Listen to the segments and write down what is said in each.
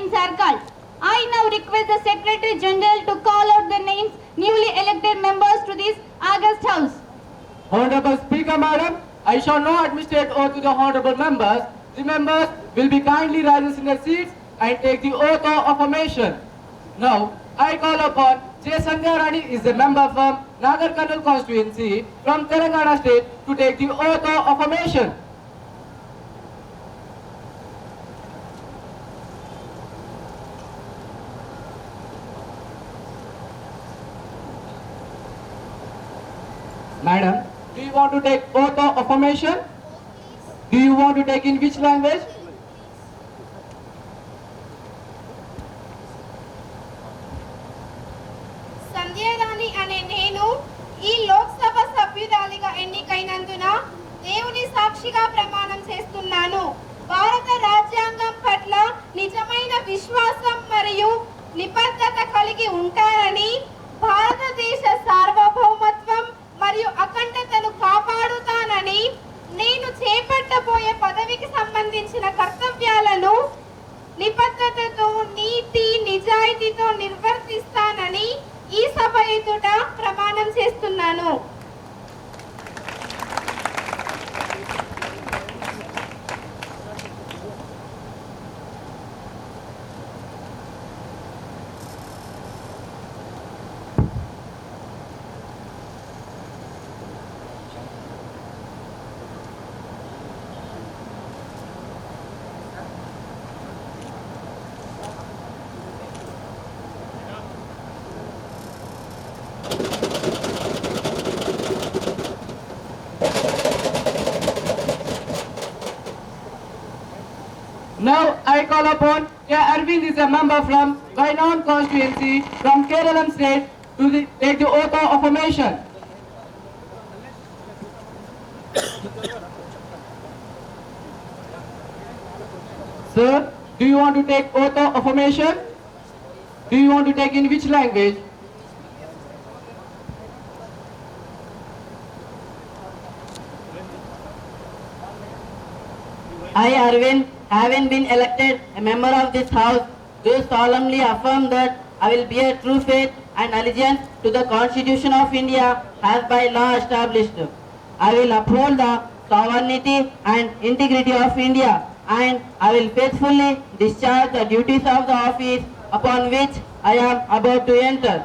names are called. I now request the Secretary General to call out the names newly elected members to this August House. Honorable Speaker, Madam, I shall now administrate oath to the honorable members. The members will be kindly rise in their seats and take the oath of affirmation. Now, I call upon J. Sandhya Rani is a member from Nagar Karnool constituency from Telangana state to take the oath of affirmation. Madam, do you want to take oath of affirmation? Do you want to take in which language? Sandhyarani అనే నేను ఈ లోక్సభ సభ్యురాలిగా ఎన్నికైనందున దేవుని సాక్షిగా ప్రమాణం చేస్తున్నాను. భారత రాజ్యాంగం పట్ల నిజమైన విశ్వాసం మరియు నిబద్ధత కలిగి ఉంటానని, భారతదేశ సార్వభౌమత్వం మరియు అఖండతను కాపాడుతానని, నేను చేపట్టబోయే పదవికి సంబంధించిన కర్తవ్యాలను నిబద్ధతతో నీతి నిజాయితీతో నిర్వర్తిస్తానని ఈ సభ ఎదుట ప్రమాణం చేస్తున్నాను. Now I call upon K. Arvind is a member from Vainon constituency from Kerala state to take the oath of affirmation. Sir, do you want to take oath of affirmation? Do you want to take in which language? I, Arvind, having been elected a member of this House, do solemnly affirm that I will bear true faith and allegiance to the Constitution of India as by law established. I will uphold the sovereignty and integrity of India, and I will faithfully discharge the duties of the office upon which I am about to enter.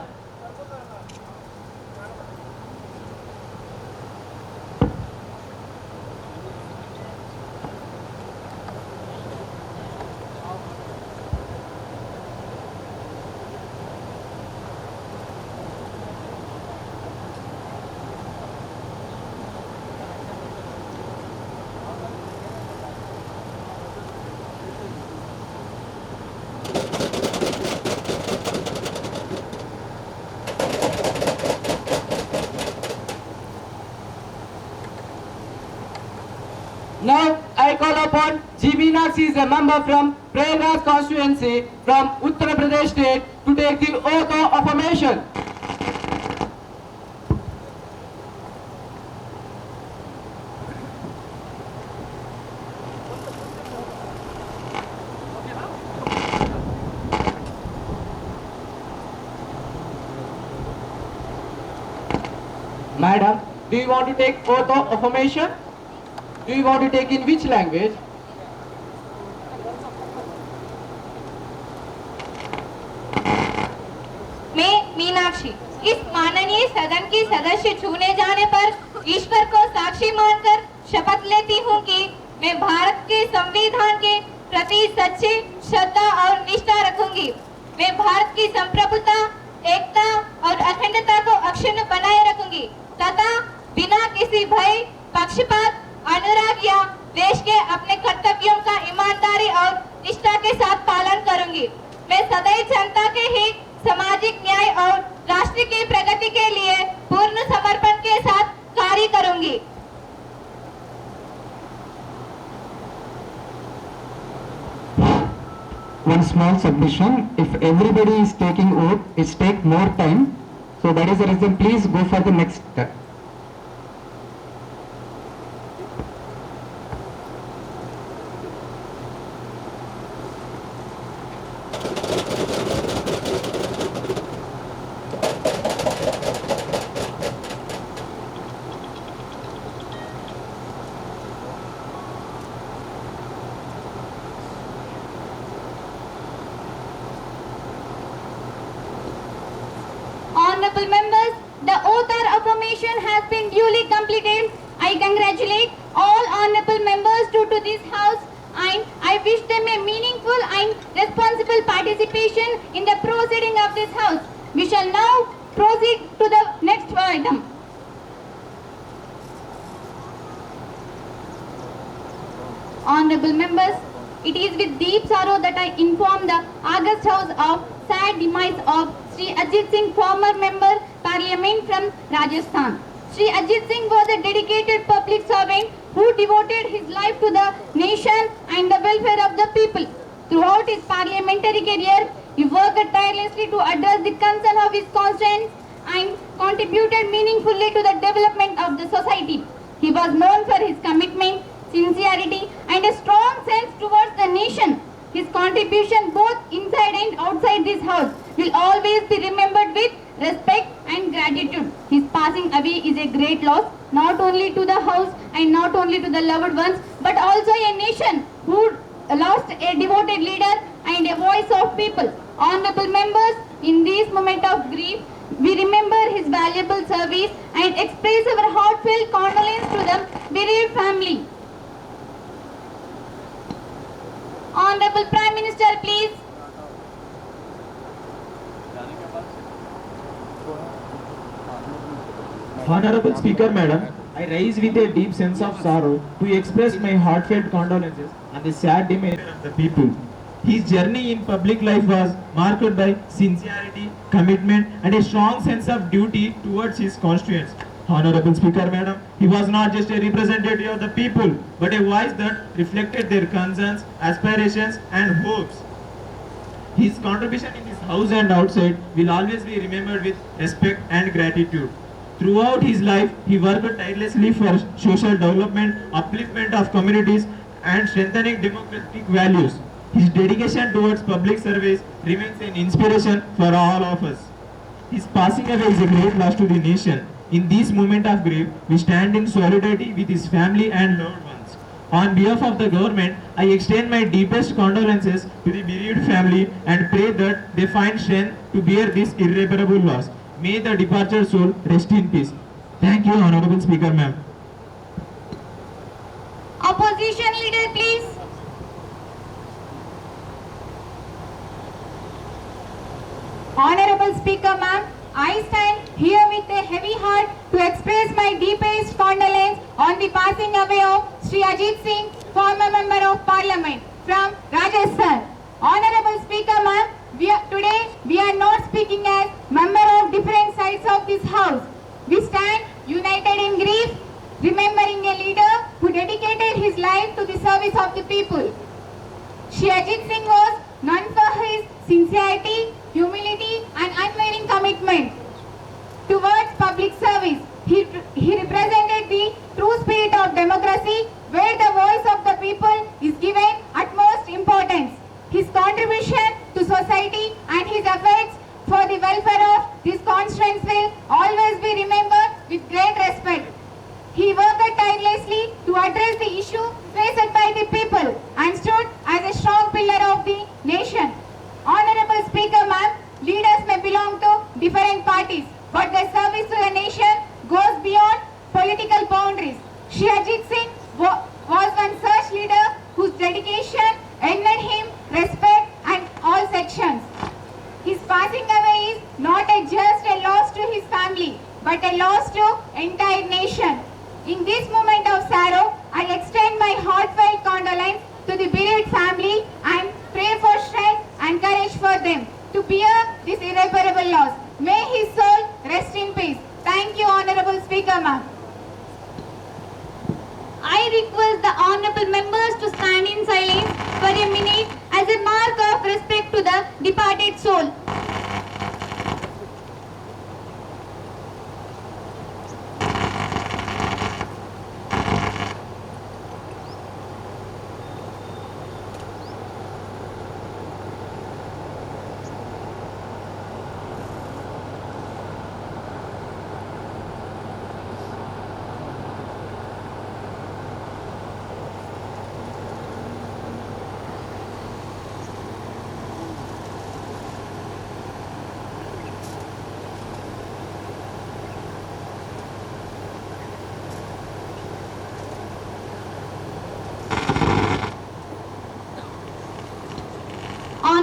Now I call upon G.B. Naxi is a member from Prayagraj constituency from Uttar Pradesh state to take the oath of affirmation. Madam, do you want to take oath of affirmation? Do you want to take in which language? मैं मीनाक्षी इस माननीय सदन की सदस्य चुने जाने पर ईश्वर को साक्षी मानकर शपथ लेती हूँ कि मैं भारत के संविधान के प्रति सच्ची श्रद्धा और निष्ठा रखूंगी। मैं भारत की संप्रभुता, एकता और अखंडता को अक्षुण्ण बनाए रखूंगी तथा बिना किसी भय, पक्षपात, अनुराग या देश के अपने कर्तव्यों का ईमानदारी और निष्ठा के साथ पालन करूंगी। मैं सदैव जनता के हित, सामाजिक न्याय और राष्ट्र की प्रगति के लिए पूर्ण समर्पण के साथ कार्य करूंगी। One small submission, if everybody is taking oath, it take more time. So that is the reason, please go for the next step. Honorable members, the oath or affirmation has been duly completed. I congratulate all honorable members to this house and I wish them a meaningful and responsible participation in the proceeding of this house. We shall now proceed to the next item. Honorable members, it is with deep sorrow that I inform the August House of sad demise of Sri Ajit Singh, former member Parliament from Rajasthan. Sri Ajit Singh was a dedicated public servant who devoted his life to the nation and the welfare of the people. Throughout his parliamentary career, he worked tirelessly to address the concern of his constituents and contributed meaningfully to the development of the society. He was known for his commitment, sincerity and a strong sense towards the nation. His contribution both inside and outside this house will always be remembered with respect and gratitude. His passing away is a great loss, not only to the house and not only to the loved ones, but also a nation who lost a devoted leader and a voice of people. Honorable members, in this moment of grief, we remember his valuable service and express our heartfelt condolence to the bereaved family. Honorable Prime Minister, please. Honorable Speaker, Madam, I rise with a deep sense of sorrow to express my heartfelt condolences on the sad demise of the people. His journey in public life was marked by sincerity, commitment and a strong sense of duty towards his constituents. Honorable Speaker, Madam, he was not just a representative of the people, but a voice that reflected their concerns, aspirations and hopes. His contribution in this house and outside will always be remembered with respect and gratitude. Throughout his life, he worked tirelessly for social development, upliftment of communities and strengthening democratic values. His dedication towards public service remains an inspiration for all of us. His passing away is a great loss to the nation. In this moment of grief, we stand in solidarity with his family and loved ones. On behalf of the government, I extend my deepest condolences to the bereaved family and pray that they find strength to bear this irreparable loss. May the departed soul rest in peace. Thank you, Honorable Speaker, ma'am. Opposition leader, please. Honorable Speaker, ma'am, I stand here with a heavy heart to express my deepest condolence on the passing away of Sri Ajit Singh, former member of Parliament from Rajasthan. Honorable Speaker, ma'am, today we are not speaking as members of different sides of this house. We stand united in grief, remembering a leader who dedicated his life to the service of the people. Sri Ajit Singh was known for his sincerity, humility and unwavering commitment towards public service. He represented the true spirit of democracy, where the voice of the people is given utmost importance. His contribution to society and his efforts for the welfare of this constituents will always be remembered with great respect. He worked tirelessly to address the issue faced by the people and stood as a strong pillar of the nation. Honorable Speaker, ma'am, leaders may belong to different parties, but their service to the nation goes beyond political boundaries. Shri Ajit Singh was one such leader whose dedication earned him respect and all sections. His passing away is not just a loss to his family, but a loss to entire nation. In this moment of sorrow, I extend my heartfelt condolence to the bereaved family and pray for strength and courage for them to bear this irreparable loss. May his soul rest in peace. Thank you, Honorable Speaker, ma'am. I request the honorable members to stand in silence for a minute as a mark of respect to the departed soul.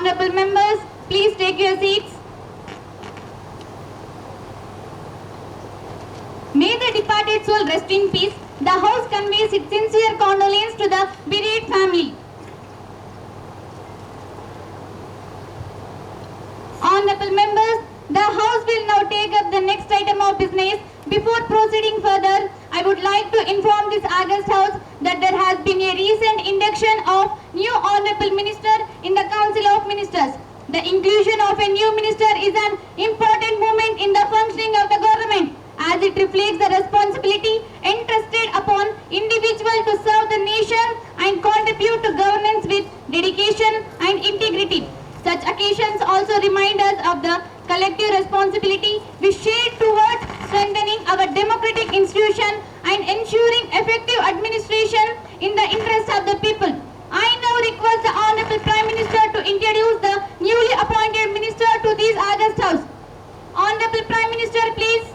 Honorable members, please take your seats. May the departed soul rest in peace. The House conveys its sincere condolence to the bereaved family. Honorable members, the House will now take up the next item of business. Before proceeding further, I would like to inform this August House that there has been a recent induction of new Honorable Minister in the Council of Ministers. The inclusion of a new minister is an important moment in the functioning of the government, as it reflects the responsibility entrusted upon individual to serve the nation and contribute to governance with dedication and integrity. Such occasions also remind us of the collective responsibility we share towards strengthening our democratic institution and ensuring effective administration in the interest of the people. I now request the Honorable Prime Minister to introduce the newly appointed minister to this August House. Honorable Prime Minister, please.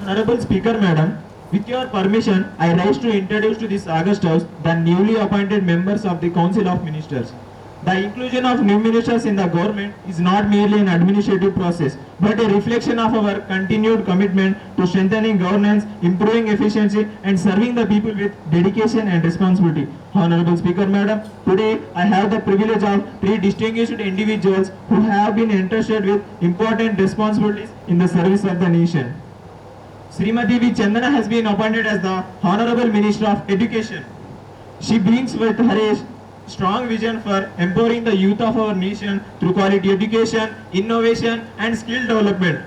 Honorable Speaker, Madam, with your permission, I rise to introduce to this August House the newly appointed members of the Council of Ministers. The inclusion of new ministers in the government is not merely an administrative process, but a reflection of our continued commitment to strengthening governance, improving efficiency, and serving the people with dedication and responsibility. Honorable Speaker, Madam, today I have the privilege of three distinguished individuals who have been entrusted with important responsibilities in the service of the nation. Srimati V. Chandana has been appointed as the Honorable Minister of Education. She brings with her a strong vision for empowering the youth of our nation through quality education, innovation, and skill development.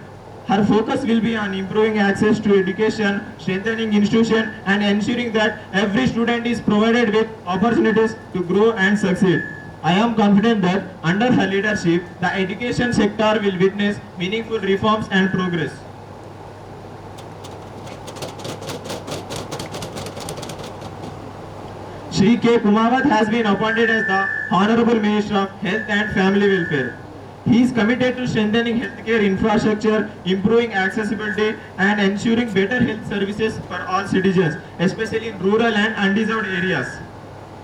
Her focus will be on improving access to education, strengthening institutions, and ensuring that every student is provided with opportunities to grow and succeed. I am confident that under her leadership, the education sector will witness meaningful reforms and progress. Shri K. Kumawat has been appointed as the Honorable Minister of Health and Family Welfare. He is committed to strengthening healthcare infrastructure, improving accessibility, and ensuring better health services for all citizens, especially in rural and undeserved areas.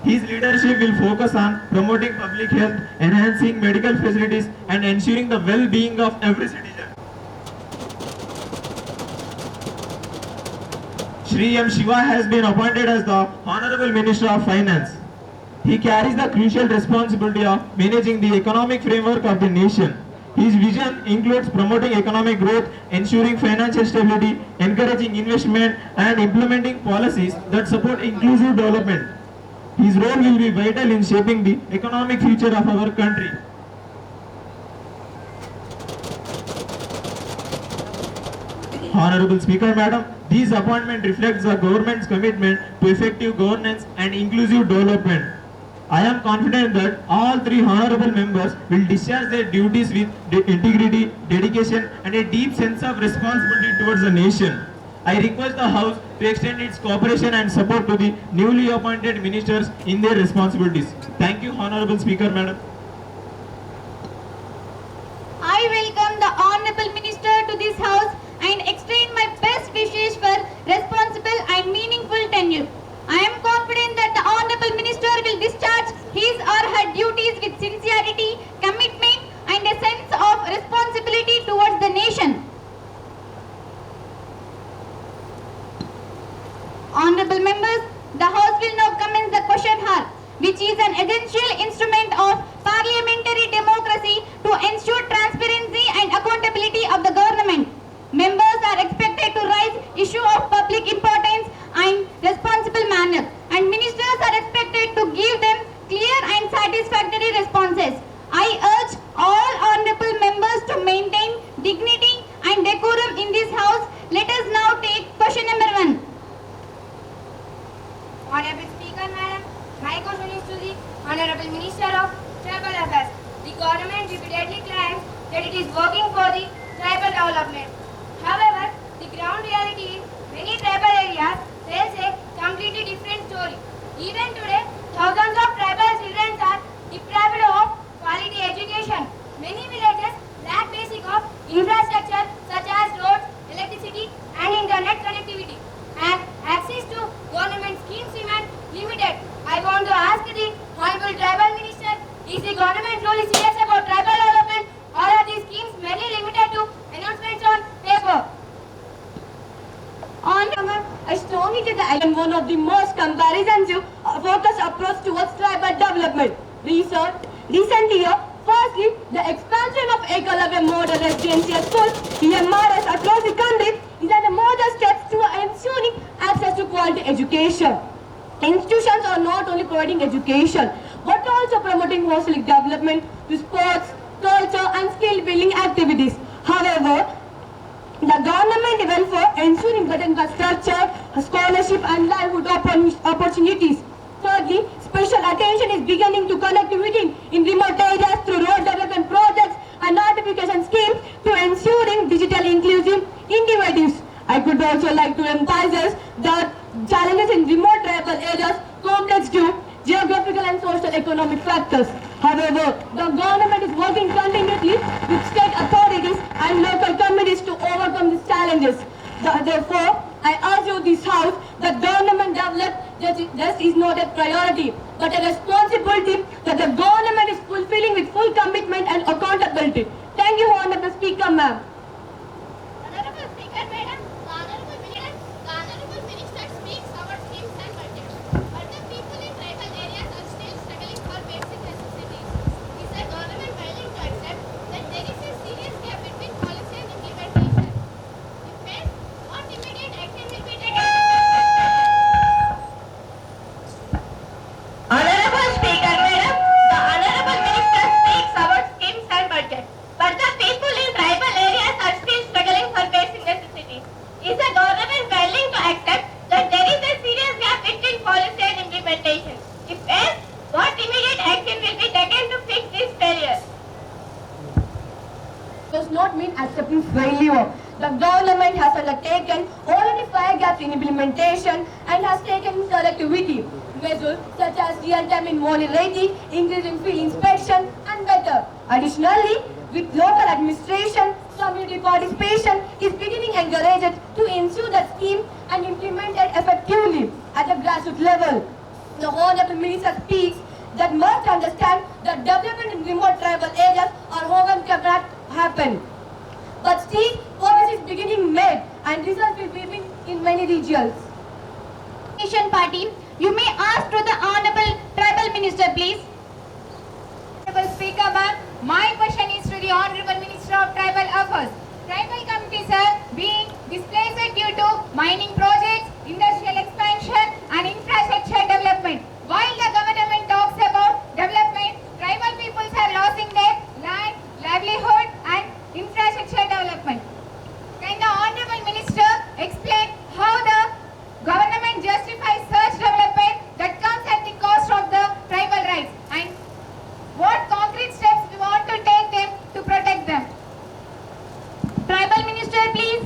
His leadership will focus on promoting public health, enhancing medical facilities, and ensuring the well-being of every citizen. Shri M. Shiva has been appointed as the Honorable Minister of Finance. He carries the crucial responsibility of managing the economic framework of the nation. His vision includes promoting economic growth, ensuring financial stability, encouraging investment, and implementing policies that support inclusive development. His role will be vital in shaping the economic future of our country. Honorable Speaker, Madam, this appointment reflects the government's commitment to effective governance and inclusive development. I am confident that all three honorable members will discharge their duties with integrity, dedication, and a deep sense of responsibility towards the nation. I request the House to extend its cooperation and support to the newly appointed ministers in their responsibilities. Thank you, Honorable Speaker, Madam. I welcome the Honorable Minister to this House and extend my best wishes for responsible and meaningful tenure. I am confident that the Honorable Minister will discharge his or her duties with sincerity, commitment, and a sense of responsibility towards the nation. Honorable members, the House will now commence the question hour, which is an essential instrument of parliamentary democracy to ensure transparency and accountability of the government. Members are expected to raise issues of public importance and responsible manner, and ministers are expected to give them clear and satisfactory responses. I urge all honorable members to maintain dignity and decorum in this House. Let us now take question number 1. Honorable Speaker, Madam, my question is to the Honorable Minister of Tribal Affairs. The government repeatedly claims that it is working for the tribal development. However, the ground reality is many tribal areas tells a completely different story. Even today, thousands of tribal children are deprived of quality education. Many villages lack basic of infrastructure such as roads, electricity, and internet connectivity. And access to government schemes remain limited. I want to ask the Honorable Tribal Minister government role is serious about tribal development, or are these schemes merely limited to announcements on paper? I strongly take the item one of the most comprehensive focused approach towards tribal development. Recently, firstly, the expansion of Ekalavya Model Residential Schools, EMRS, across the country is at the modest steps to ensuring access to quality education. Institutions are not only providing education, but also promoting holistic development to sports, culture and skill building activities. However, the government even for ensuring better infrastructure, scholarship and livelihood opportunities. Thirdly, special attention is beginning to connectivity in remote areas through road development projects and notification schemes to ensuring digital inclusive initiatives. I could also like to emphasize that challenges in remote tribal areas complex due geographical and social economic factors. However, the government is working continuously with state authorities and local communities to overcome these challenges. Therefore, I urge you this House that government development just is not a priority, but a responsibility that the government is fulfilling with full commitment and accountability. Thank you, Honorable Speaker, ma'am. Honorable Speaker, Madam, the Honorable Minister speaks about schemes and budgets, but the people in tribal areas are still struggling for basic necessities. Is the government willing to accept that there is a serious gap between policy and implementation? If yes, what immediate action will be taken? Honorable Speaker, Madam, the Honorable Minister speaks about schemes and budget, but the people in tribal areas are still struggling for basic necessities. Is the government willing to accept that there is a serious gap between policy and implementation? If yes, what immediate action will be taken to fix this failure? Does not mean accepting failure. The government has undertaken already 5 gaps in implementation and has taken selectivity measures such as real-time in monitoring, increasing field inspection and better. Additionally, with local administration, community participation is beginning encouraged to ensure that scheme and implemented effectively at the grassroots level. The Honorable Minister speaks that must understand that development in remote tribal areas or often cannot happen. But still, progress is beginning made and results will be in many regions. Nation Party, you may ask to the Honorable Tribal Minister, please. Honorable Speaker, ma'am, my question is to the Honorable Minister of Tribal Affairs. Tribal communities are being displaced due to mining projects, industrial expansion and infrastructure development. While the government talks about development, tribal peoples are losing their land, livelihood and infrastructure development. Can the Honorable Minister explain how the government justifies such development that comes at the cost of the tribal rights and what concrete steps we want to take them to protect them? Tribal Minister, please.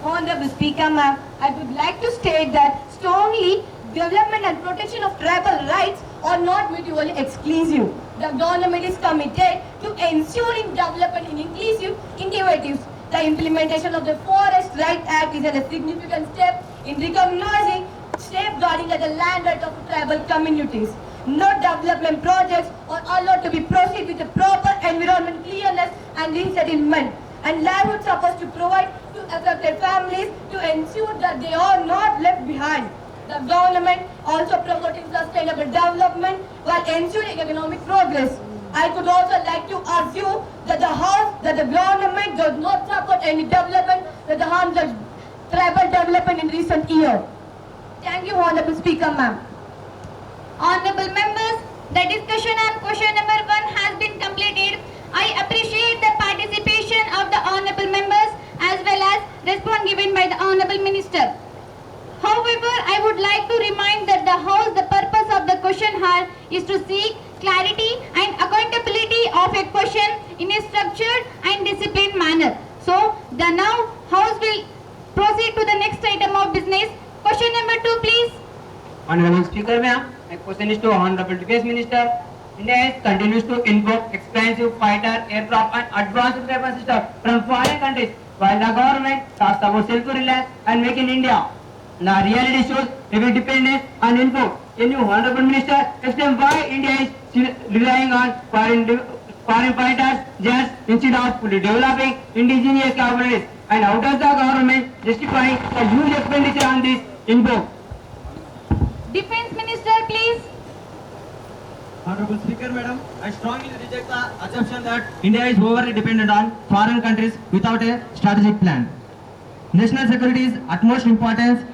Honorable Speaker, ma'am, I would like to state that strongly development and protection of tribal rights are not mutually exclusive. The government is committed to ensuring development in inclusive initiatives. The implementation of the Forest Rights Act is a significant step in recognizing, safeguarding the land rights of tribal communities. No development projects are allowed to be proceed with the proper environment clearness and resettlement. And livelihood supposed to provide to affected families to ensure that they are not left behind. The government also promoting sustainable development while ensuring economic progress. I could also like to argue that the government does not support any development that harms the tribal development in recent years. Thank you, Honorable Speaker, ma'am. Honorable members, the discussion on question number 1 has been completed. I appreciate the participation of the honorable members as well as response given by the Honorable Minister. However, I would like to remind that the purpose of the question hour is to seek clarity and accountability of a question in a structured and disciplined manner. So, the now House will proceed to the next item of business. Question number 2, please. Honorable Speaker, ma'am, my question is to Honorable Defence Minister. India continues to import expensive fighter, aircraft and advanced weapon systems from foreign countries, while the government talks about self-reliance and Make in India. The reality shows heavy dependence on import. can you, Honorable Minister, explain why India is still relying on foreign fighters jets instead of fully developing indigenous capabilities? And how does the government justify the huge expenditure on this in both? Defense Minister, please. Honorable Speaker, Madam, I strongly reject the assumption that India is overly dependent on foreign countries without a strategic plan. National security is utmost importance,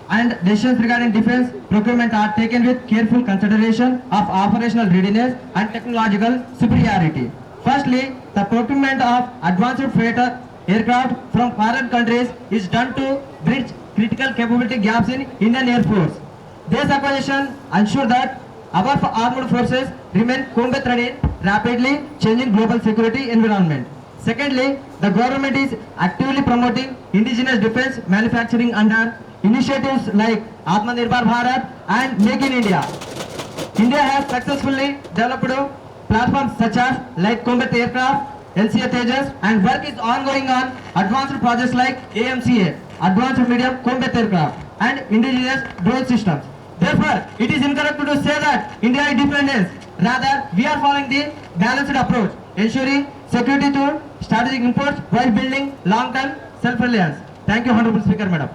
and decisions regarding defense procurement are taken with careful consideration of operational readiness and technological superiority. Firstly, the procurement of advanced freighter aircraft from foreign countries is done to bridge critical capability gaps in Indian Air Force. This acquisition ensures that our armed forces remain combat ready in rapidly changing global security environment. Secondly, the government is actively promoting indigenous defense manufacturing under initiatives like Atmanirbhar Bharat and Make in India. India has successfully developed platforms such as light combat aircraft, LCA Tejas, and work is ongoing on advanced projects like AMCA, Advanced Medium Combat Aircraft, and indigenous drone systems. Therefore, it is incorrect to say that India is dependent. Rather, we are following the balanced approach, ensuring security through strategic imports while building long-term self-reliance. Thank you, Honorable Speaker, Madam.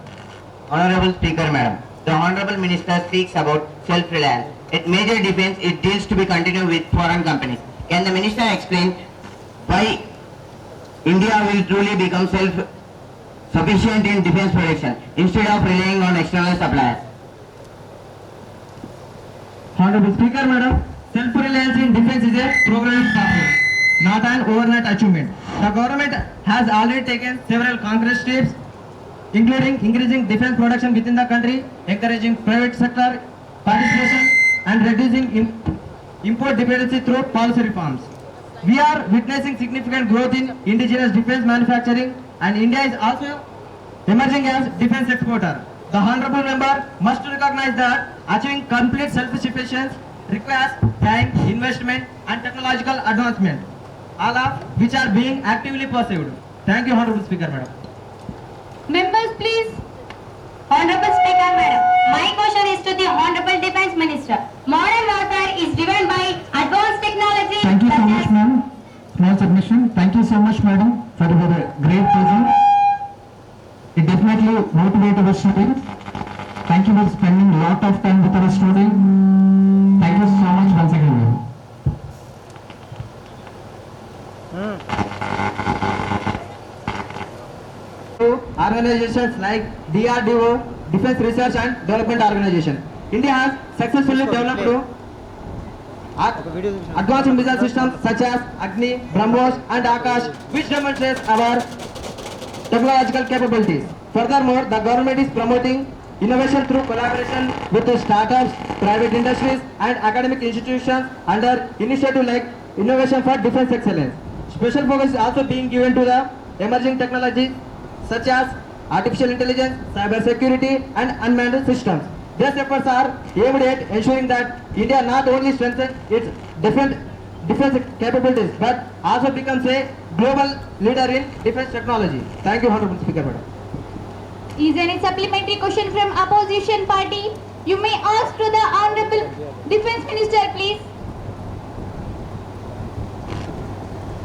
Honorable Speaker, Madam, the Honorable Minister speaks about self-reliance. At major defense, it deals to be continued with foreign companies. Can the Minister explain why India will truly become self-sufficient in defense production instead of relying on external suppliers? Honorable Speaker, Madam, self-reliance in defense is a progressive process, not an overnight achievement. The government has already taken several concrete steps, including increasing defense production within the country, encouraging private sector participation, and reducing import dependency through policy reforms. We are witnessing significant growth in indigenous defense manufacturing, and India is also emerging as defense exporter. The Honorable Member must recognize that achieving complete self-sufficiency requires time, investment, and technological advancement, all of which are being actively pursued. Thank you, Honorable Speaker, Madam. Members, please. Honorable Speaker, Madam, my question is to the Honorable Defense Minister. Modern warfare is driven by advanced technology. Thank you so such much, as- ma'am. Small submission. Thank you so much, madam, for your great presence. It definitely motivated our students. Thank you for spending a lot of time with our students. Thank you so much once again, ma'am. Organizations like DRDO, Defense Research and Development Organization. India has successfully developed advanced missile systems such as Agni, BrahMos and Akash, which demonstrates our technological capabilities. Furthermore, the government is promoting innovation through collaboration with the startups, private industries and academic institutions under initiatives like Innovation for Defense Excellence. Special focus is also being given to the emerging technologies such as artificial intelligence, cyber security and unmanned systems. These efforts are aimed at ensuring that India not only strengthens its defense capabilities but also becomes a global leader in defense technology. Thank you, Honorable Speaker, Madam. Is any supplementary question from opposition party? You may ask to the Honorable Defense Minister, please.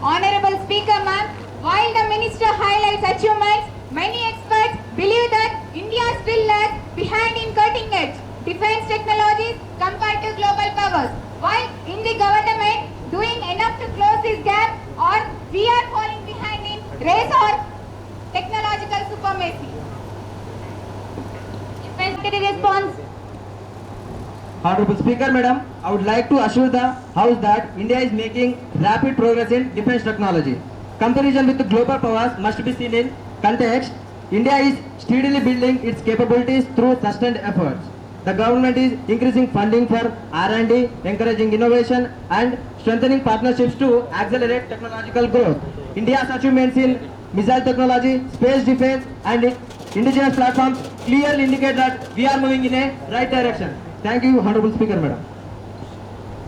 Honorable Speaker, ma'am, while the Minister highlights achievements, many experts believe that India still lags behind in cutting-edge defense technologies compared to global powers. While in the government doing enough to close this gap, or we are falling behind in race or technological supremacy. Defense response. Honorable Speaker, Madam, I would like to assure the House that India is making rapid progress in defense technology. Comparison with the global powers must be seen in context. India is steadily building its capabilities through sustained efforts. The government is increasing funding for R&D, encouraging innovation and strengthening partnerships to accelerate technological growth. India's achievements in missile technology, space defense and indigenous platforms clearly indicate that we are moving in a right direction. Thank you, Honorable Speaker, Madam.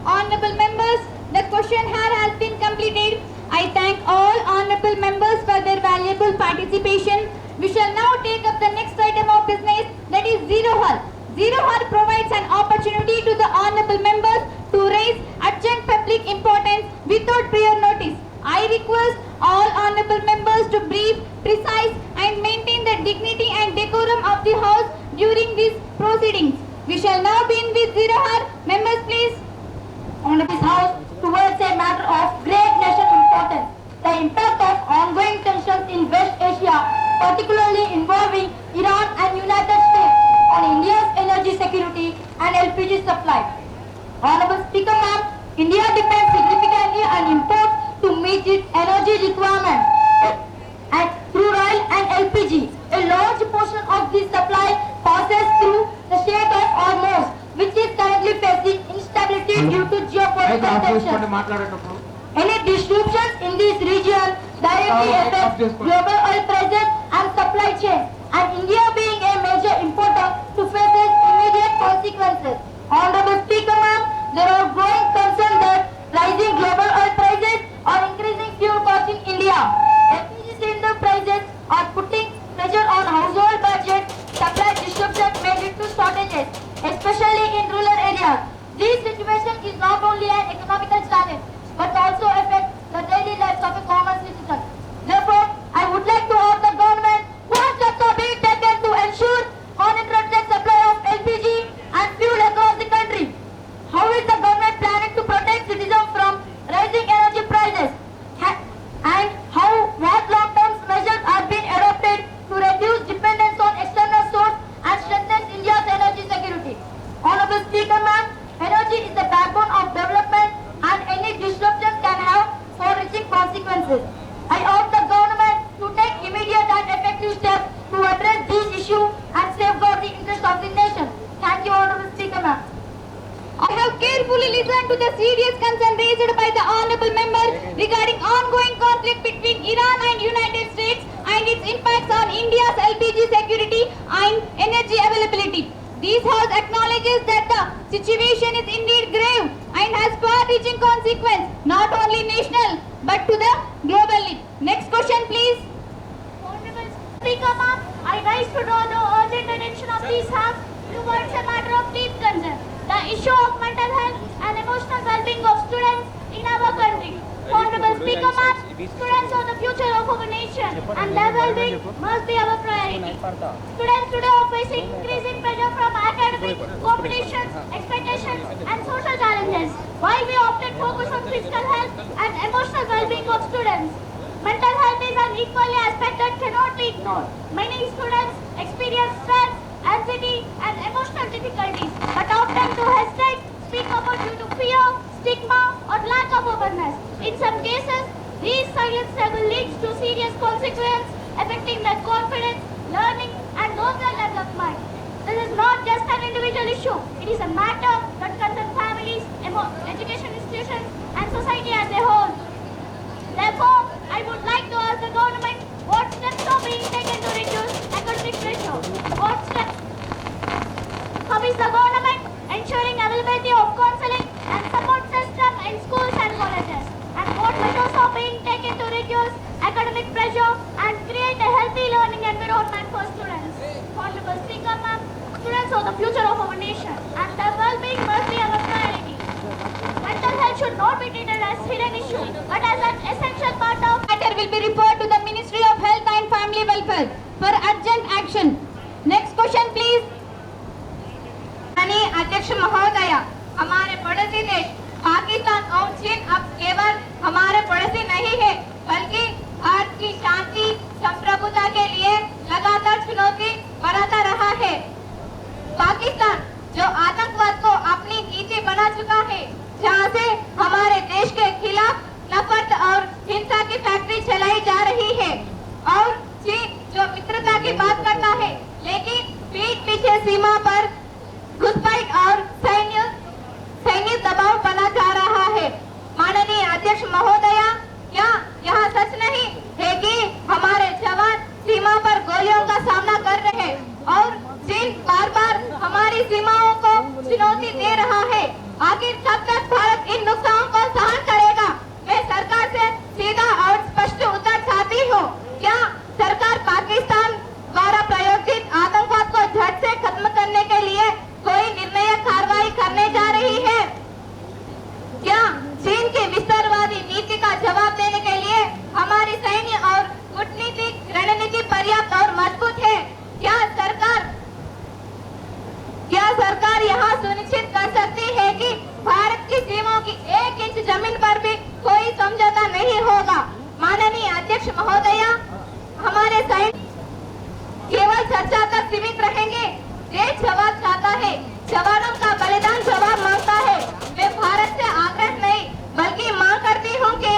Honorable members, the question has been completed. I thank all honorable members for their valuable participation. We shall now take up the next item of business, that is Zero Hull. Zero Hour provides an opportunity to the honorable members to raise urgent public importance without prior notice. I request all honorable members to brief, precise and maintain the dignity and decorum of the House during these proceedings. We shall now begin with Zero Hour. Members please. On this House towards a matter of great national importance. The impact of ongoing tensions in West Asia, particularly involving Iran and United States, on India's energy security and LPG supply. Honorable Speaker ma'am, India depends significantly on imports to meet its energy requirements and crude oil and LPG. A large portion of this supply passes through the Strait of Hormuz, which is currently facing instability due to geopolitical tensions. Any disruptions in this region directly affect global oil prices and supply chain, and India being a major importer to faces immediate consequences. Honorable Speaker ma'am, there are growing concern that rising global oil prices are increasing fuel costs in India. LPG cylinder prices are putting pressure on household budgets. Supply disruptions may lead to shortages, especially in rural areas. This situation is not only an economical challenge, but also affects the daily lives of a common citizen. Therefore, I would like to ask the government what steps are being taken to ensure uninterrupted supply of LPG and fuel across the country. How is the government planning to protect citizens from rising energy prices? And what long-term measures are being adopted to reduce dependence on external sources and strengthen India's energy security? Honorable Speaker ma'am, energy is the backbone of development and any disruption can have far-reaching consequences. I urge the government to take immediate and effective steps to address these issues and safeguard the interests of the nation. Thank you, Honorable Speaker ma'am. I have carefully listened to the serious concern raised by the honorable member regarding ongoing conflict between Iran and United States and its impacts on India's LPG security and energy availability. This House acknowledges that the situation is indeed grave and has far-reaching consequences, not only national but to the globally. Next question, please. Honorable Speaker ma'am, I rise to draw the urgent attention of this House towards a matter of deep concern. The issue of mental health and emotional well-being of students in our country. Honorable Speaker ma'am, students are the future of our nation and their well-being must be our priority. Students today are facing increasing pressure from academic competitions, expectations and social challenges. While we often focus on physical health and emotional well-being of students, mental health is an equally aspect that cannot be ignored. Many students experience stress, anxiety and emotional difficulties, but often to hesitate, speak about due to fear, stigma or lack of awareness. In some cases, these silent struggle leads to serious consequences affecting their confidence, learning and overall development. This is not just an individual issue, it is a matter that concerns families, education institutions and society as a whole. Therefore, I would like to ask the government what steps are being taken to reduce academic pressure. What steps? How is the government ensuring availability of counseling and support system in schools and colleges? And what measures are being taken to reduce academic pressure and create a healthy learning environment for students? Honorable Speaker ma'am, students are the future of our nation and their well-being must be our priority. Mental health should not be treated as hidden issue, but as an essential part of Matter will be referred to the Ministry of Health and Family Welfare for urgent action. Next question, please. माननीय अध्यक्ष महोदय, हमारे पड़ोसी देश पाकिस्तान और चीन अब केवल हमारे पड़ोसी नहीं है, बल्कि भारत की शांति संप्रभुता के लिए लगातार चुनौती बनाता रहा है। पाकिस्तान जो आतंकवाद को अपनी नीति बना चुका है, जहां से हमारे देश के खिलाफ नफरत और हिंसा की फैक्ट्री चलाई जा रही है, और चीन जो मित्रता की बात करता है, लेकिन पीठ पीछे सीमा पर घुसपैठ और सैन्य दबाव बना जा रहा है। माननीय अध्यक्ष महोदया, क्या यह सच नहीं है कि हमारे जवान सीमा पर गोलियों का सामना कर रहे हैं और चीन बार बार हमारी सीमाओं को चुनौती दे रहा है? आखिर कब तक भारत इन नुकसानों को सहन करेगा? मैं सरकार से सीधा और स्पष्ट उत्तर चाहती हूँ। क्या सरकार पाकिस्तान द्वारा प्रायोजित आतंकवाद को झट से खत्म करने के लिए जवानों का बलिदान जवाब मांगता है। मैं भारत से आग्रह नहीं बल्कि मांग करती हूँ कि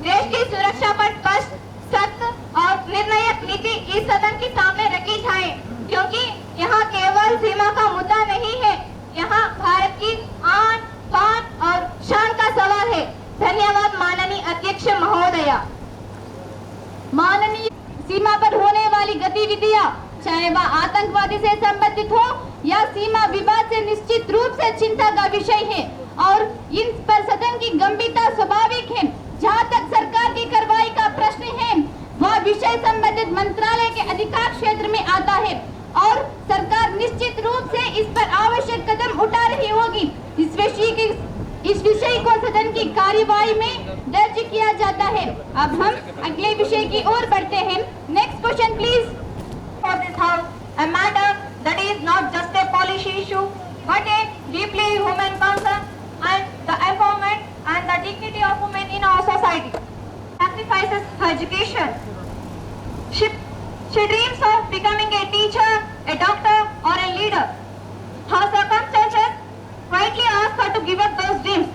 देश की सुरक्षा पर स्पष्ट, सख्त और निर्णायक नीति इस सदन के सामने रखी जाए, क्योंकि यहाँ केवल सीमा का मुद्दा नहीं है, यहाँ भारत की आन, बान और शान का सवाल है। धन्यवाद माननीय अध्यक्ष महोदया। माननीय, सीमा पर होने वाली गतिविधियां चाहे वह आतंकवादी से संबंधित हो या सीमा विवाद से निश्चित रूप से चिंता का विषय है और इन पर सदन की गंभीरता स्वाभाविक है। जहां तक सरकार की कार्रवाई का प्रश्न है वह विषय संबंधित मंत्रालय के अधिकार क्षेत्र में आता है और सरकार निश्चित रूप से इस पर आवश्यक कदम उठा रही होगी। इस विषय को सदन की कार्यवाही में दर्ज किया जाता है। अब हम अगले विषय की ओर बढ़ते हैं। Next question please. For this house, a matter that is not just a policy issue, but a deeply human concern and the empowerment and the dignity of women in our society. Sacrifices her education. She dreams of becoming a teacher, a doctor, or a leader. Her circumstances quietly ask her to give up those dreams.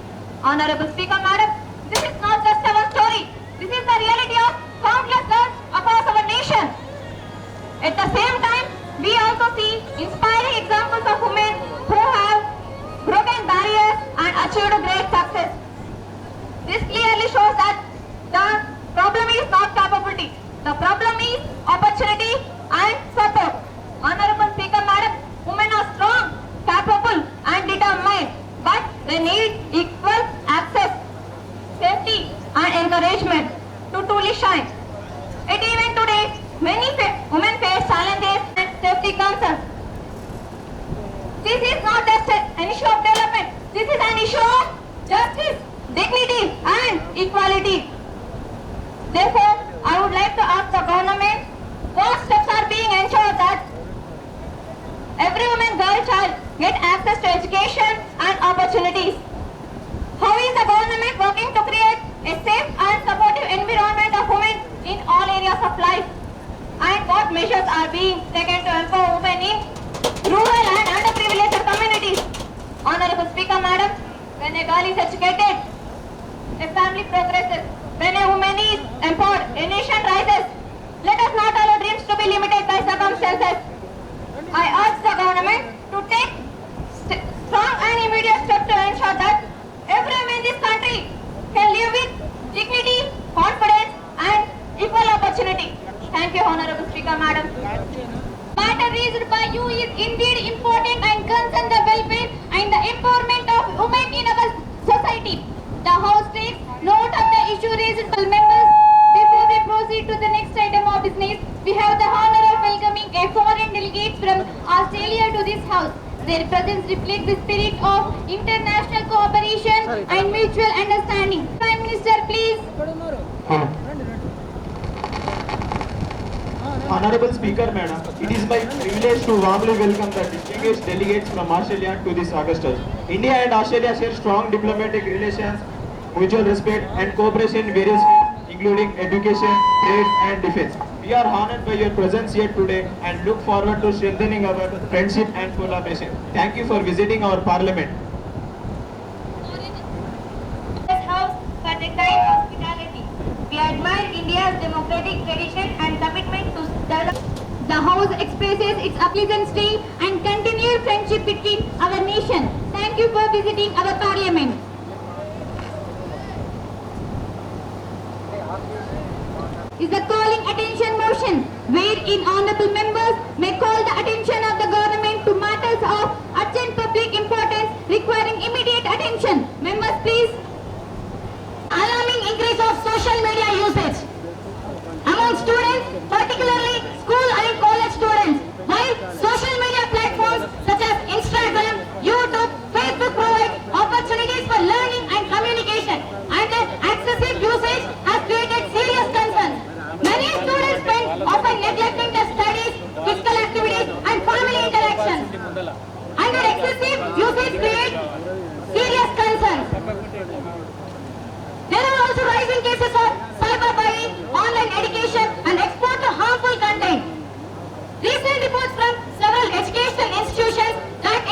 Honorable Speaker, Madam, this is not just our story. This is the reality of countless girls across our nation. At the same time, we also see inspiring examples of women who have broken barriers and achieved great success. This clearly shows that the problem is not capability. The problem is opportunity and support. Honorable Speaker, Madam, women are strong, capable and determined, but they need equal access, safety and encouragement to truly shine. Yet even today, many women face challenges and safety concerns. This is not just an issue of development. This is an issue of justice, dignity and equality. Therefore, I would like to ask the government what steps are being ensured that every woman, girl, child get access to education and opportunities. How is the government working to create a safe and supportive environment of women in all areas of life? And what measures are being taken to empower women in rural and underprivileged communities? Honorable Speaker, Madam, when a girl is educated, a family progresses. When a woman is empowered, a nation rises. Let us not allow dreams to be limited by circumstances. I urge the government to take strong and immediate steps to ensure that every woman in this country can live with dignity, confidence and equal opportunity. Thank you, Honorable Speaker, Madam. Matter raised by you is indeed important and concerns the welfare and the empowerment of women in our society. The House takes note of the issue raised by members. Before we proceed to the next item of business, we have the honor of welcoming a foreign delegate from Australia to this House. Their presence reflects the spirit of international cooperation and mutual understanding. Prime Minister, please. Honorable Speaker, Madam, it is my privilege to warmly welcome the distinguished delegates from Australia to this Augustus. India and Australia share strong diplomatic relations, mutual respect and cooperation in various fields, including education, trade and defense. We are honored by your presence here today and look forward to strengthening our friendship and collaboration. Thank you for visiting our parliament. This house for the kind hospitality. We admire India's democratic tradition and commitment to develop. The House expresses its pleasant stay and continued friendship between our nation. Thank you for visiting our parliament. Is the calling attention motion, wherein honorable members may call the attention of the government to matters of urgent public importance requiring immediate attention. Members, please. Alarming increase of social media usage among students, particularly school and college students. While social media platforms such as Instagram, YouTube, Facebook provide opportunities for learning and communication, and their excessive usage has created serious concerns. Many students spend often neglecting their studies, physical activities, and family interactions. And their excessive usage creates serious concerns. There are also rising cases of cyberbullying, online education, and export to harmful content. Recent reports from several educational institutions that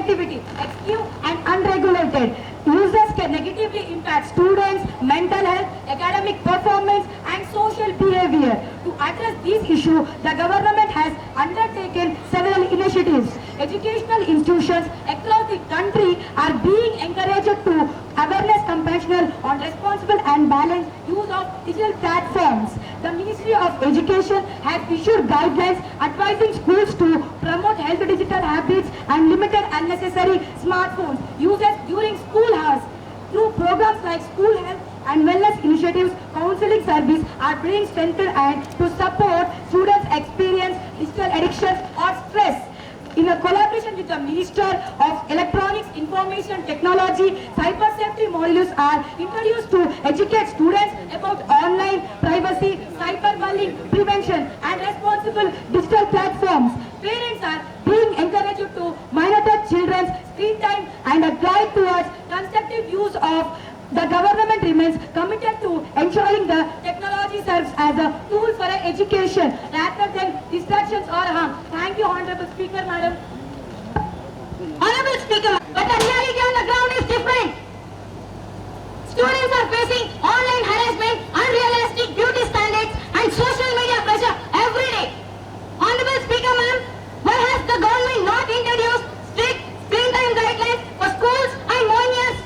connectivity, excessive and unregulated uses can negatively impact students' mental health, academic performance and social behavior. To address these issues, the government has undertaken several initiatives. Educational institutions across the country are being encouraged to awareness campaigns on responsible and balanced use of digital platforms. The Ministry of Education has issued guidelines advising schools to promote healthy digital habits and limited unnecessary smartphones uses during school hours. Through programs like School Health and Wellness Initiatives, counseling service are being strengthened and to support students experience digital addictions or stress. In a collaboration with the Minister of Electronics, Information Technology, cyber safety modules are introduced to educate students about online privacy, cyberbullying prevention and responsible digital platforms. Parents are being encouraged to monitor children's screen time and a guide towards constructive use of. The government remains committed to ensuring the technology serves as a tool for education rather than distractions or harm. Thank you, Honorable Speaker, Madam. Honorable Speaker, but the reality on the ground is different. Students are facing online harassment, unrealistic beauty standards and social media pressure every day. Honorable Speaker, ma'am, why has the government not introduced strict screen time guidelines for schools and minors?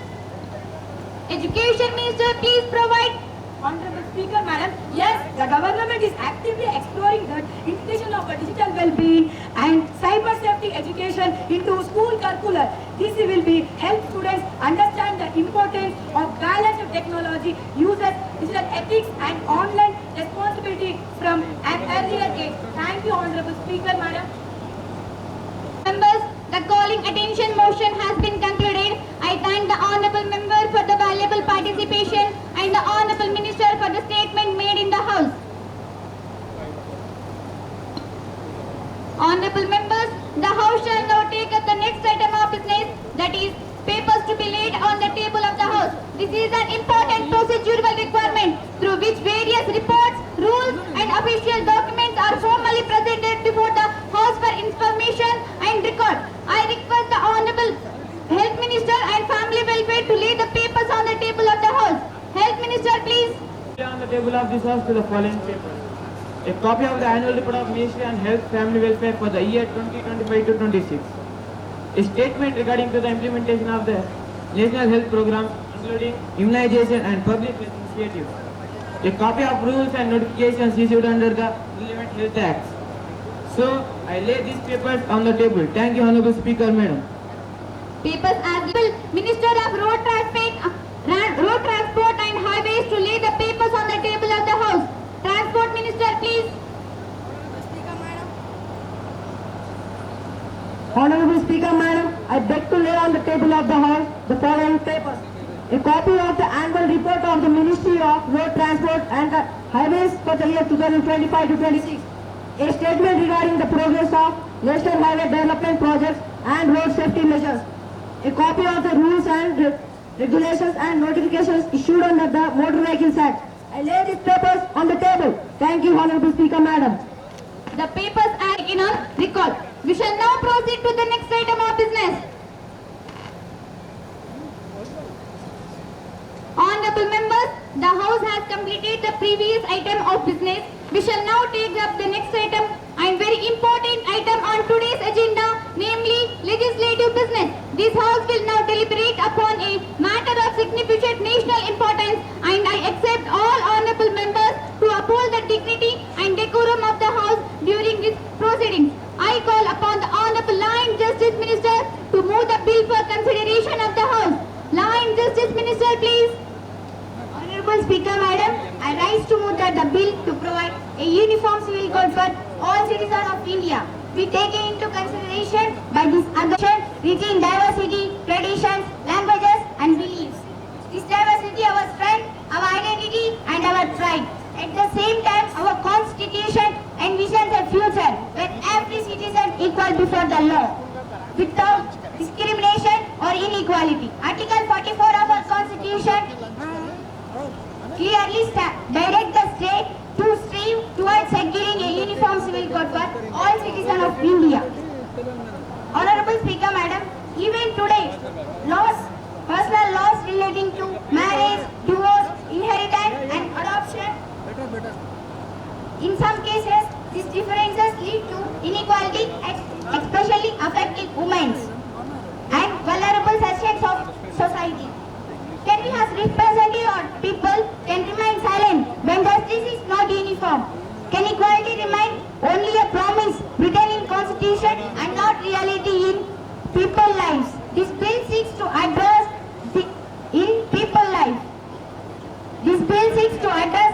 Education Minister, please provide. Honorable Speaker, Madam, yes, the government is actively exploring the integration of a digital well-being and cyber safety education into school curricula. This will be help students understand the importance of balanced technology uses, digital ethics and online responsibility from an earlier age. Thank you, Honorable Speaker, Madam. Members, the calling attention motion has been concluded. I thank the honorable member for the valuable participation and the honorable minister for the statement made in the house. Honorable members, the house shall now take up the next item of business, that is papers to be laid on the table of the house. This is an important procedural requirement through which various reports, rules and official documents are formally presented before the house for information and record. I request the Honorable Health Minister and Family Welfare to lay the papers on the table of the house. Health Minister, please. On the table of this house to the following papers. A copy of the annual report of Ministry on Health Family Welfare for the year 2025 to 26. A statement regarding to the implementation of the National Health Program, including immunization and public health initiatives. A copy of rules and notifications issued under the relevant health acts. So, I lay these papers on the table. Thank you, Honorable Speaker, Madam. Papers as Minister of Road Transport and Highways to lay the papers on the table of the house. Transport Minister, please. Honorable Speaker, Madam, I beg to lay on the table of the House the following papers. A copy of the annual report of the Ministry of Road Transport and Highways for the year 2025 to 26. A statement regarding the progress of National Highway Development Projects and road safety measures. A copy of the rules and regulations and notifications issued under the Motor Vehicles Act. I lay these papers on the table. Thank you, Honorable Speaker, Madam. The papers are in on record. We shall now proceed to the next item of business. Honorable members, the House has completed the previous item of business. We shall now take up the next item and very important item on today's agenda, namely legislative business. This House will now deliberate upon a matter of significant national importance, and I accept all honorable members to uphold the dignity and decorum of the House during these proceedings. I call upon the Honorable Law and Justice Minister to move the bill for consideration of the House. Law and Justice Minister, please. Honorable Speaker, Madam, I rise to move that the bill to provide a uniform civil code for all citizens of India be taken into consideration by this aggression reaching diversity, traditions, languages and beliefs. This diversity our strength, our identity and our pride. At the same time, our constitution envisions a future where every citizen equal before the law, without discrimination or inequality. Article 44 of our constitution clearly direct the state to strive towards securing a uniform civil code for all citizens of India. Honorable Speaker, Madam, Even today, laws, personal laws relating to marriage, divorce, inheritance and adoption. In some cases, these differences lead to inequality, especially affecting women and vulnerable sections of society. Can we as representatives or people can remain silent when justice is not uniform? Can equality remain only a promise written in constitution and not reality in people's lives? This bill seeks to address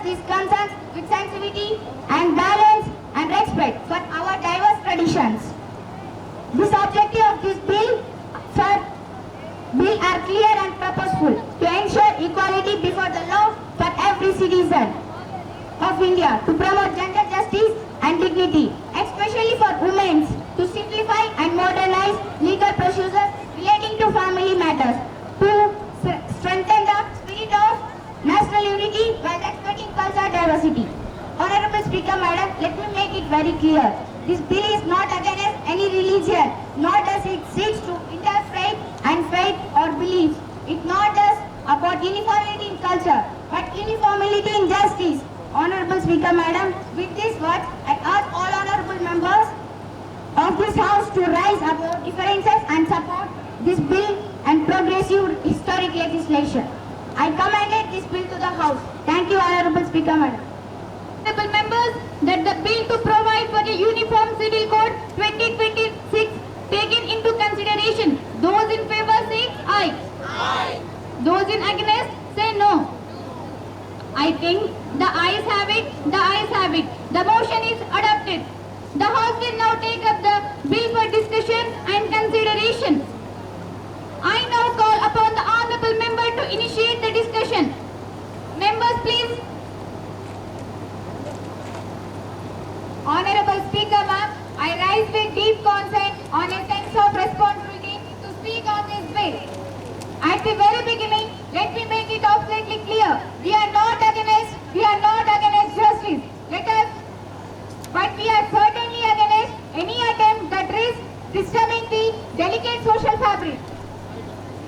these concerns with sensitivity and balance and respect for our diverse traditions. This objective of this bill are clear and purposeful to ensure equality before the law for every citizen of India, to promote gender justice and dignity, especially for women, to simplify and modernize legal procedures relating to family matters, to strengthen the spirit of national unity while respecting cultural diversity. Honorable Speaker Madam, let me make it very clear. This bill is not against any religion, nor does it seek to interfere and faith or beliefs. It not does about uniformity in culture, but uniformity in justice. Honorable Speaker Madam, with these words, I ask all honorable members of this House to rise above differences and support this bill and progressive historic legislation. I commended this bill to the House. Thank you, Honorable Speaker Madam. Honorable members, that the bill to provide for a uniform civil code 2026 taken into consideration. Those in favor say aye. Aye. Those in against say no. I think the ayes have it, the ayes have it. The motion is adopted. The House will now take up the bill for discussion and consideration. I now call upon the honorable member to initiate the discussion. Members, please. Honorable Speaker, ma'am, I rise with deep concern on a sense of responsibility to speak on this bill. At the very beginning, let me make it absolutely clear. We are not against justice. But we are certainly against any attempt that risks disturbing the delicate social fabric.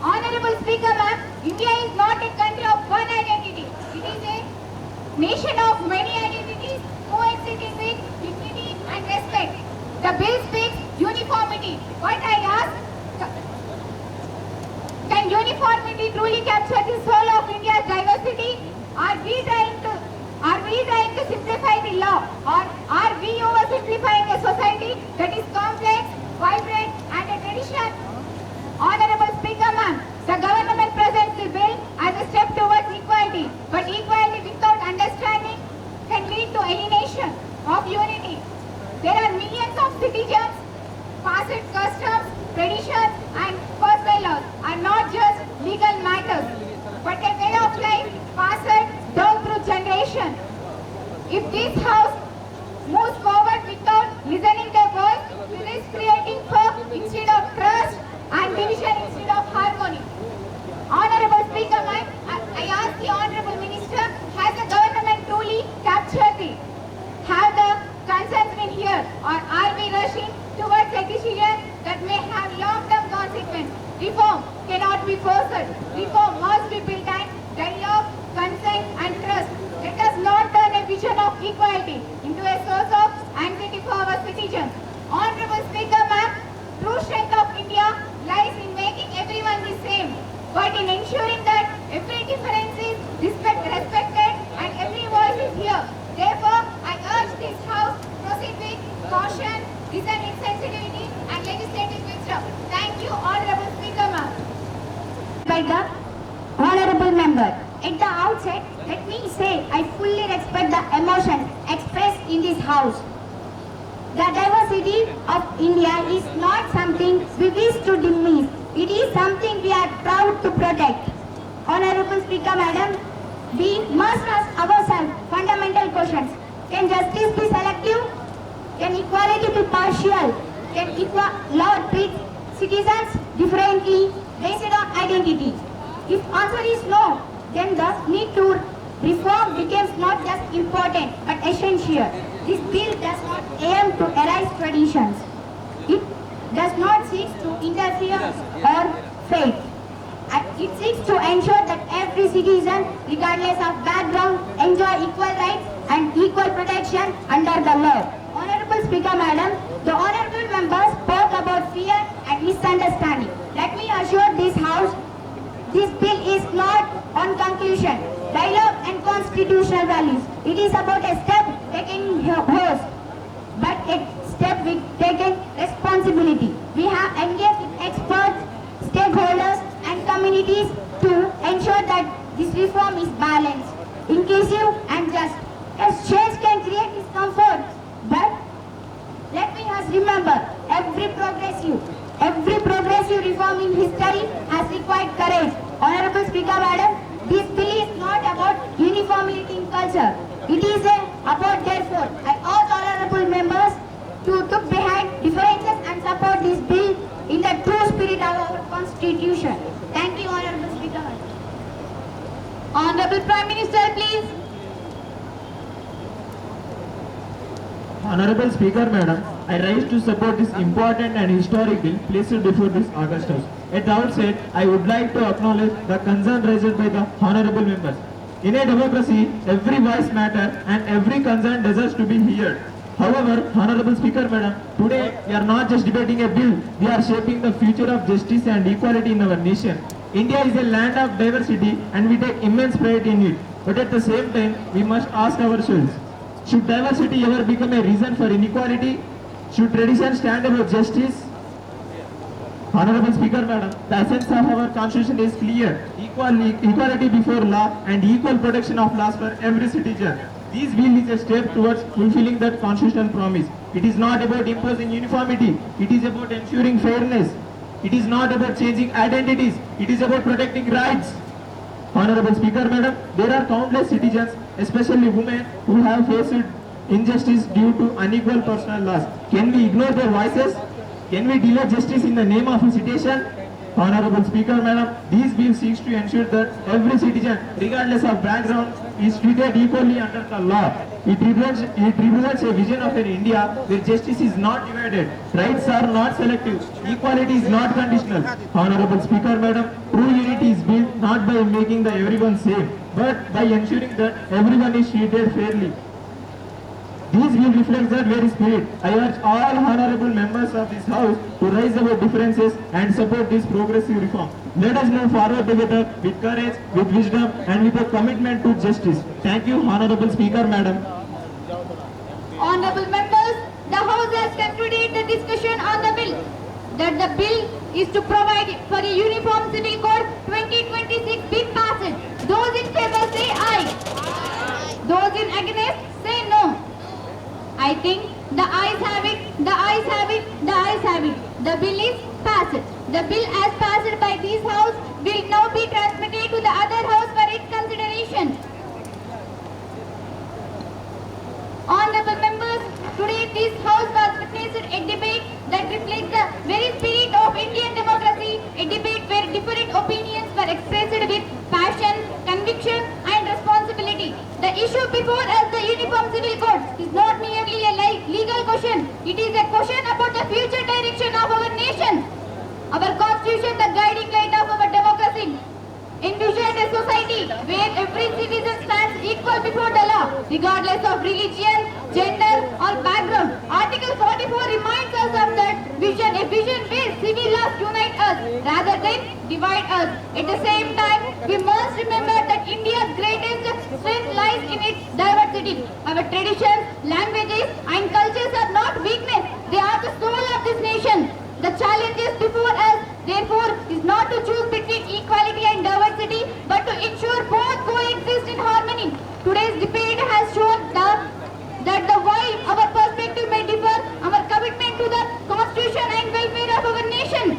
Honorable Speaker, ma'am, India is not a country of one identity. It is a nation of many identities coexisting with dignity and respect. The bill speaks uniformity. What I ask, can uniformity truly capture the soul of India's diversity? Are we trying to simplify the law, or are we oversimplifying a society that is complex, vibrant, and a tradition? Honorable Speaker, ma'am, the government presents the bill as a step towards equality, but equality without understanding can lead to alienation of unity. There are millions of citizens, past customs, traditions, and personal laws are not just legal matters, but a way of life passed down through generations. If this House moves forward without listening to their voice, we risk creating hope instead of trust and division instead of harmony. Honorable Speaker, I ask the Honorable Minister, has the government truly captured the? Have the concerns been heard, or are we rushing towards a decision that may have long-term consequences? Reform cannot be forced. Reform must be built on dialogue, consent and trust. Let us not turn a vision of equality into a source of anxiety for our citizens. Honorable Speaker, ma'am, true strength of India lies in making everyone the same, but in ensuring that every difference is respected and every voice is heard. Therefore, I urge this House to proceed with caution, reason with sensitivity and legislative wisdom. Thank you, Honorable Speaker, ma'am. By the honorable member, at the outset, let me say I fully respect the emotions expressed in this House. The diversity of India is not something we wish to diminish. It is something we are proud to protect. Honorable Speaker, Madam, we must ask ourselves fundamental questions. Can justice be selective? Can equality be partial? Can law treat citizens differently based on identity? If answer is no, then the need to reform becomes not just important but essential. This bill does not aim to erase traditions. It does not seek to interfere or fate. It seeks to ensure that every citizen, regardless of background, enjoy equal rights and equal protection under the law. Honorable Speaker Madam, the honorable members spoke about fear and misunderstanding. Let me assure this House, this bill is not on conclusion, dialogue and constitutional values. It is about a step taken here, but a step with taken responsibility. We have engaged with experts, stakeholders and communities to ensure that this reform is balanced, inclusive and just. As change can create discomfort, but let me just remember, every progressive reform in history has required courage. Honorable Speaker Madam, this bill is not about uniformity in culture. It is about therefore. I urge honorable members to look behind differences and support this bill in the true spirit of our constitution. Thank you, Honorable Speaker Madam. Honorable Prime Minister, please. Honorable Speaker Madam, I rise to support this important and historic bill placed before this August House. At the outset, I would like to acknowledge the concern raised by the honorable members. In a democracy, every voice matters and every concern deserves to be heard. However, Honorable Speaker Madam, today we are not just debating a bill, we are shaping the future of justice and equality in our nation. India is a land of diversity and we take immense pride in it. But at the same time, we must ask ourselves, should diversity ever become a reason for inequality? Should tradition stand above justice? Honorable Speaker Madam, the essence of our constitution is clear. Equality before law and equal protection of laws for every citizen. This bill is a step towards fulfilling that constitutional promise. It is not about imposing uniformity. It is about ensuring fairness. It is not about changing identities. It is about protecting rights. Honorable Speaker Madam, there are countless citizens, especially women, who have faced injustice due to unequal personal laws. Can we ignore their voices? Can we delay justice in the name of hesitation? Honorable Speaker Madam, this bill seeks to ensure that every citizen, regardless of background, is treated equally under the law. It represents a vision of an India where justice is not divided, rights are not selective, equality is not conditional. Honorable Speaker Madam, true unity is built not by making the everyone same, but by ensuring that everyone is treated fairly. This bill reflects that very spirit. I urge all honorable members of this House to raise our differences and support this progressive reform. Let us move forward together with courage, with wisdom and with a commitment to justice. Thank you, Honorable Speaker Madam. Honorable members, the House has concluded the discussion on the bill. That the bill is to provide for a uniform civil code 2026 be passed. Those in favor say aye. Those in against say no. I think the ayes have it, the ayes have it, the ayes have it. The bill is passed. The bill as passed by this House will now be transmitted to the other House for its consideration. Honorable members, today this House was witnessed a debate that reflects the very spirit of Indian democracy, a debate where different opinions were expressed with passion, conviction and responsibility. The issue before us, the Uniform Civil Code, is not merely a legal question. It is a question about the future direction of our nation. Our constitution, the guiding light of our democracy, envisioned a society where every citizen stands equal before the law, regardless of religion, gender or background. Article 44 reminds us of that vision, a vision where civil laws unite us rather than divide us. At the same time, we must remember that India's greatest strength lies in its diversity. Our traditions, languages and cultures are not weakness, they are the soul of this nation. The challenges before us, therefore, is not to choose between equality and diversity, but to ensure both coexist in harmony. Today's debate has shown that while our perspective may differ, our commitment to the Constitution and welfare of our nation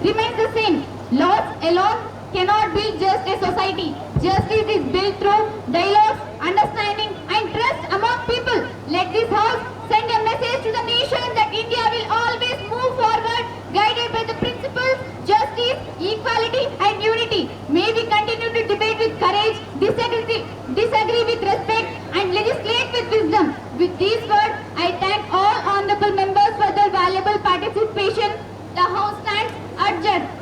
remains the same. Laws alone cannot build just a society. Justice is built through dialogue, understanding and trust among people. Let this House send a message to the nation that India will always move forward guided by the principles, justice, equality and unity. May we continue to debate with courage, disagree with respect and legislate with wisdom. With these words, I thank all honorable members for their valuable participation, the House stands adjourned.